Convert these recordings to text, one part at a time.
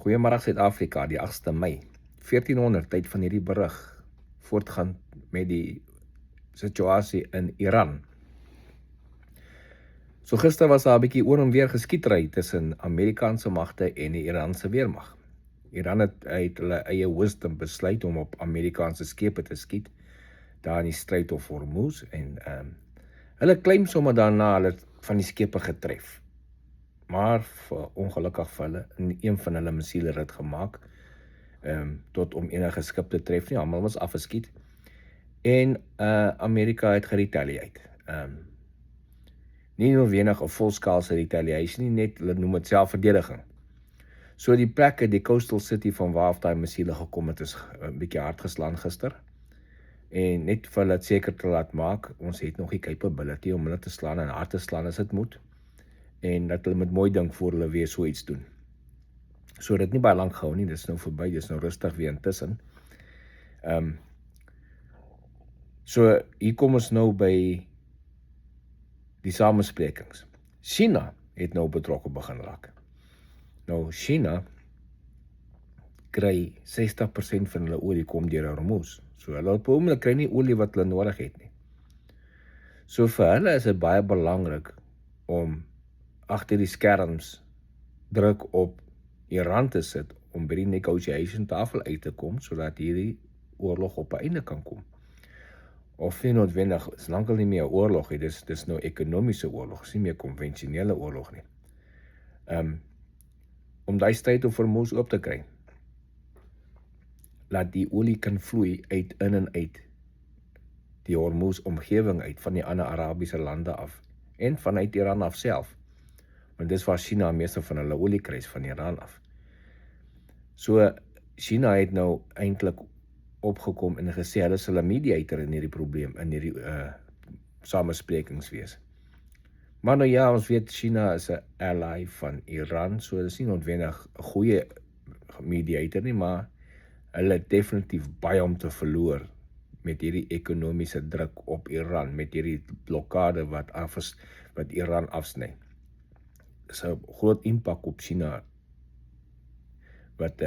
Goeiemôre Suid-Afrika, die 8de Mei, 1400 tyd van hierdie berig, voortgaan met die situasie in Iran. So gister was daar 'n bietjie oor en weer geskietery tussen Amerikaanse magte en die Iranse weermag. Iran het uit hulle eie wisdom besluit om op Amerikaanse skepe te skiet, daar in die Strait of Hormuz, en hulle claim sommer daarna hulle het van die skepe getref. Maar ongelukkig vir hulle, een van hulle missiele het gemaak, tot om enige skip te tref nie, almal was afgeskiet, en Amerika het geretaliate. Nie noodwendig 'n volskaalse retaliation nie, net hulle noem dit selfverdediging. So die plekke, die coastal city van waar af daai missiele gekom het, is 'n bietjie hard geslaan gister, en net vir hulle seker te laat maak, ons het nog die capability om hulle te slaan en hard te slaan as dit moet, en dat hulle met mooi dink voor hulle weer so iets doen. So dit nie baie lank gehou nie, dit is nou verby, dit is nou rustig weer intussen. So hier kom ons nou by die samesprekings. China het nou betrokke begin raak. Nou China kry 60% van hulle olie kom deur Hormuz. So hulle op 'n oomblik kry nie olie wat hulle nodig het nie. So vir hulle is dit baie belangrik om agter die skerms druk op Iran te sit om by die negotiation tafel uit te kom, sodat hierdie oorlog op 'n einde kan kom. Of nie noodwendig, is lankal nie meer oorlog nie, dis nou ekonomiese oorlog, is nie meer konvensionele oorlog nie. Om daai stryd of Hormuz oop te kry, laat die olie kan vloei uit in en uit die Hormuz omgewing uit, van die ander Arabiese lande af, en vanuit Iran af self, want dis waar China meeste van hulle olie kry, van Iran af. So China het nou eintlik opgekom en gesê hulle sal 'n mediator in hierdie probleem, in hierdie samesprekings wees. Maar nou ja, ons weet China is 'n ally van Iran, so dis nie noodwendig 'n goeie mediator nie, maar hulle het definitief baie om te verloor met hierdie ekonomiese druk op Iran, met hierdie blokkade wat Iran afsny. Dis 'n groot impak op China, wat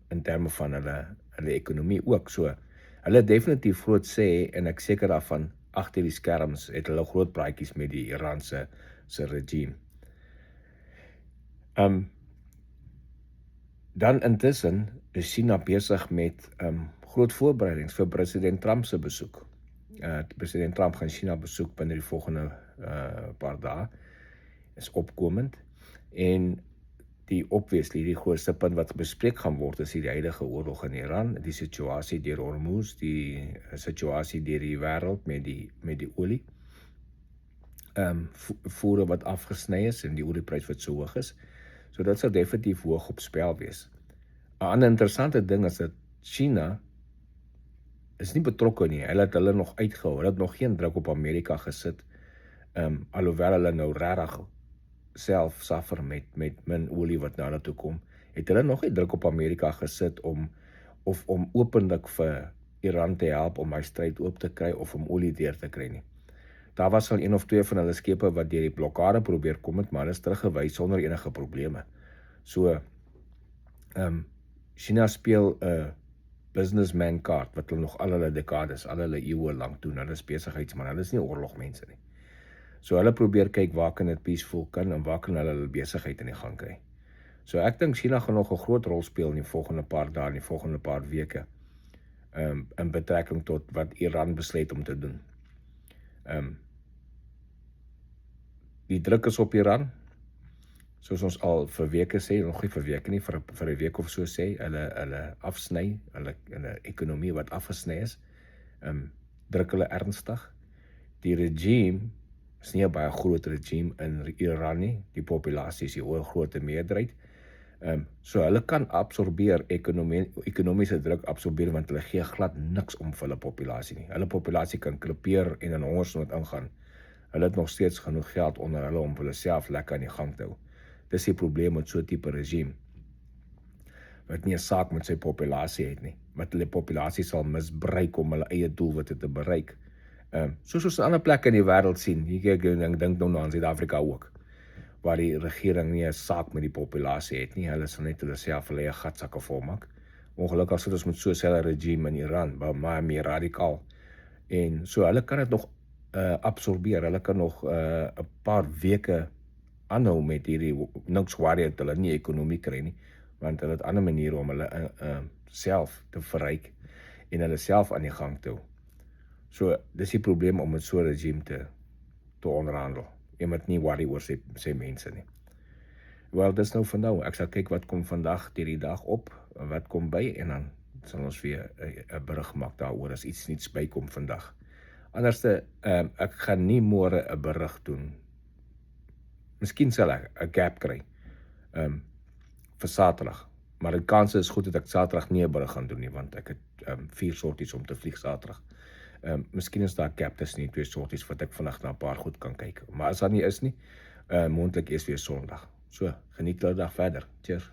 in terme van hulle ekonomie ook. So hulle definitief groot sê, en ek seker daarvan, agter die skerms het hulle groot praatjies met die Iranse regime. Dan intussen is China besig met groot voorbereidings vir president Trump se besoek. President Trump gaan China besoek binne die volgende paar dae, is opkomend, en die grootste punt wat bespreek gaan word is die huidige oorlog in Iran, die situasie deur Hormuz, die situasie deur die wêreld met die olie, voere wat afgesny is en die olieprys wat so hoog is. So dit sal definitief hoog op spel wees. 'n ander interessante ding is dat China is nie betrokke nie, hulle nog uitgehou, hulle het nog geen druk op Amerika gesit, alhoewel hulle nou regtig self suffer met min olie wat na hulle toe kom, het hulle nog nie druk op Amerika gesit om openlik vir Iran te help om hy stryd oop te kry of om olie deur te kry nie. Daar was al 1 of 2 van hulle skepe wat deur die blokkade probeer kom het, maar hulle is teruggewys sonder enige probleme. So China speel 'n businessman kaart wat hulle nog al hulle dekades, al hulle eeue lank doen. Hulle is besigheidsman, hulle is nie oorlogmense nie. So hulle probeer kyk waar kan dit peaceful kan en waar kan hulle besigheid in die gang kry. So ek dink China gaan nog 'n groot rol speel in die volgende paar dae, in die volgende paar weke, in betrekking tot wat Iran besluit om te doen. Die druk is op Iran, soos ons al vir weke sê, nog nie vir weke nie, vir 'n week of so sê, hulle afsny, hulle ekonomie wat afgesny is, druk hulle ernstig. Die regime is nie 'n baie groot regime in Iran nie, die populasie is die oorgrootste meerderheid, so hulle kan absorbeer, ekonomiese druk absorbeer, want hulle gee glad niks om vir hulle populasie nie. Hulle populasie kan krepeer en in hongersnood ingaan. Hulle het nog steeds genoeg geld onder hulle om hulle self lekker aan die gang te hou. Dis die probleem met so 'n tipe regime, wat nie 'n saak met sy populasie het nie, wat hulle populasie sal misbruik om hulle eie doelwitte te bereik. Soos ons ander plekke in die wêreld sien, ek dink nou aan Suid-Afrika ook, waar die regering nie 'n saak met die populasie het nie. Hulle sal net hulle self hulle eie gatsakke volmaak. Ongelukkig sit ons met so 'n selfe regime in Iran, maar meer radikaal. En so hulle kan dit nog absorbeer. Hulle kan nog 'n paar weke aanhou met hierdie niks worry dat hulle nie ekonomie kry nie, want hulle het ander maniere om hulle self te verryk en hulle self aan die gang te hou. So dis die probleem om met so 'n regime te onderhandel. Jy moet nie worry oor sy mense nie. Wel, dis nou van nou. Ek sal kyk wat kom vandag deur die dag op, wat kom by, en dan sal ons weer 'n berig maak daaroor as iets niets bykom vandag. Anderste, ek gaan nie môre 'n berig doen. Miskien sal ek 'n gap kry vir Saterdag, maar die kans is goed dat ek Saterdag nie 'n berig gaan doen nie, want ek het 4 sorties om te vlieg Saterdag. Miskien is daar 'n gap tussen die 2 sorties wat ek vandag na 'n paar goed kan kyk. Maar as daar nie is nie, moontlik eers weer Sondag. So, geniet julle dag verder. Cheers.